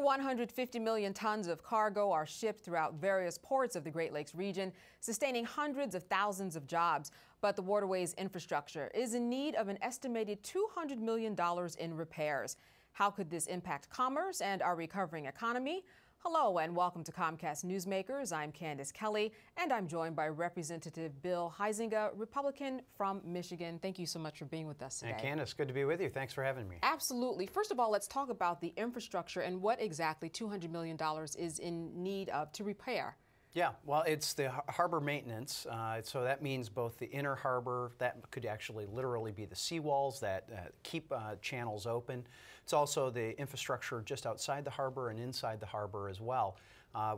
150 million tons of cargo are shipped throughout various ports of the Great Lakes region, sustaining hundreds of thousands of jobs. But the waterway's infrastructure is in need of an estimated $200 million in repairs. How could this impact commerce and our recovering economy? Hello and welcome to Comcast Newsmakers. I'm Candace Kelly, and I'm joined by Representative Bill Huizenga, Republican from Michigan. Thank you so much for being with us today. And Candace, good to be with you. Thanks for having me. Absolutely. First of all, let's talk about the infrastructure and what exactly $200 million is in need of to repair. Yeah, well, it's the harbor maintenance, so that means both the inner harbor, that could actually literally be the seawalls that keep channels open. It's also the infrastructure just outside the harbor and inside the harbor as well.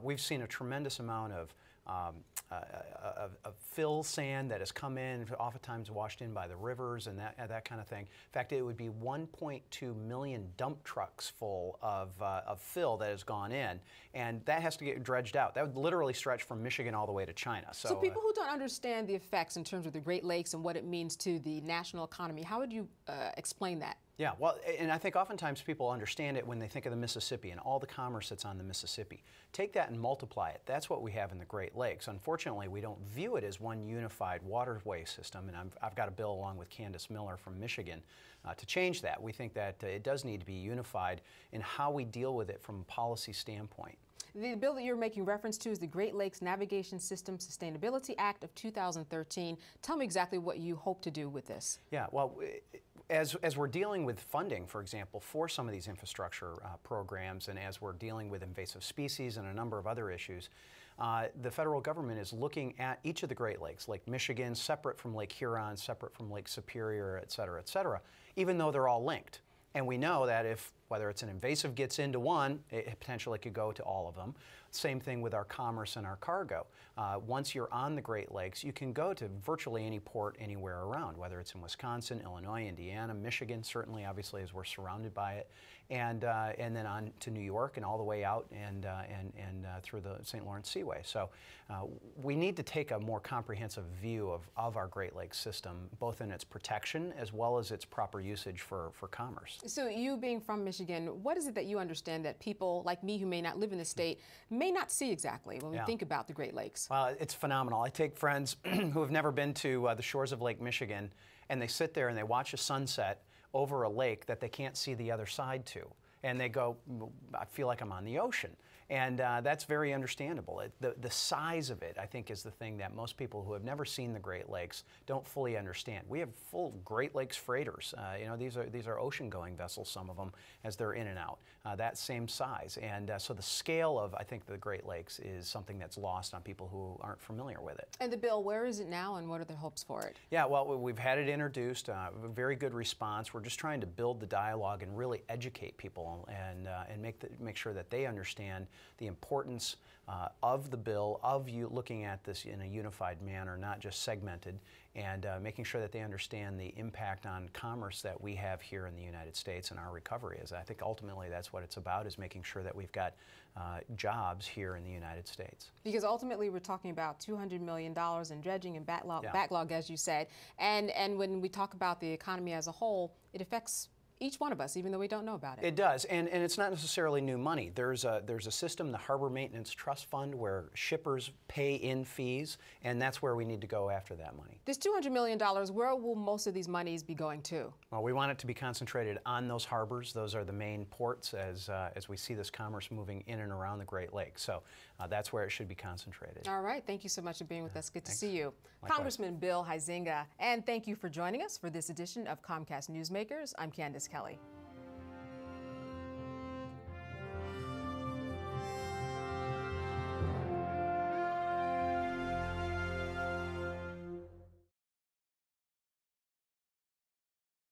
We've seen a tremendous amount of fill sand that has come in, oftentimes washed in by the rivers and that kind of thing. In fact, it would be 1.2 million dump trucks full of fill that has gone in, and that has to get dredged out. That would literally stretch from Michigan all the way to China. So people who don't understand the effects in terms of the Great Lakes and what it means to the national economy, how would you explain that? Yeah, well, and I think oftentimes people understand it when they think of the Mississippi and all the commerce that's on the Mississippi. Take that and multiply it. That's what we have in the Great Lakes. Unfortunately, we don't view it as one unified waterway system, and I've got a bill along with Candace Miller from Michigan to change that. We think that it does need to be unified in how we deal with it from a policy standpoint. The bill that you're making reference to is the Great Lakes Navigation System Sustainability Act of 2013. Tell me exactly what you hope to do with this. Yeah, well, as we're dealing with funding, for example, for some of these infrastructure programs, and as we're dealing with invasive species and a number of other issues, the federal government is looking at each of the Great Lakes, Lake Michigan, separate from Lake Huron, separate from Lake Superior, et cetera, even though they're all linked. And we know that if, whether it's an invasive gets into one, it potentially could go to all of them. Same thing with our commerce and our cargo. Once you're on the Great Lakes, you can go to virtually any port anywhere around, whether it's in Wisconsin, Illinois, Indiana, Michigan, certainly, obviously, as we're surrounded by it, and then on to New York and all the way out and through the St. Lawrence Seaway. So we need to take a more comprehensive view of our Great Lakes system, both in its protection as well as its proper usage for commerce. So you being from Michigan, what is it that you understand that people like me who may not live in the state may not see exactly when we think about the Great Lakes? Well, it's phenomenal. I take friends who have never been to the shores of Lake Michigan, and they sit there and they watch a sunset over a lake that they can't see the other side to. And they go, I feel like I'm on the ocean. And that's very understandable. The size of it, I think, is the thing that most people who have never seen the Great Lakes don't fully understand. We have full Great Lakes freighters. You know, these are ocean-going vessels, some of them, as they're in and out. That same size. And so the scale of, I think, the Great Lakes is something that's lost on people who aren't familiar with it. And the bill, where is it now, and what are the hopes for it? Yeah, well, we've had it introduced, a very good response. We're just trying to build the dialogue and really educate people and make sure that they understand the importance of the bill, of you looking at this in a unified manner, not just segmented, and making sure that they understand the impact on commerce that we have here in the United States and our recovery is. I think ultimately that's what it's about, is making sure that we've got jobs here in the United States. Because ultimately we're talking about $200 million in dredging and backlog, as you said, and when we talk about the economy as a whole, it affects each one of us, even though we don't know about it. It does, and it's not necessarily new money. There's a system, the Harbor Maintenance Trust Fund, where shippers pay in fees, and that's where we need to go after that money. This $200 million, where will most of these monies be going to? Well, we want it to be concentrated on those harbors. Those are the main ports as we see this commerce moving in and around the Great Lakes. So that's where it should be concentrated. All right, thank you so much for being with us. Good to see you. Likewise. Congressman Bill Huizenga, and thank you for joining us for this edition of Comcast Newsmakers. I'm Candace Kelly.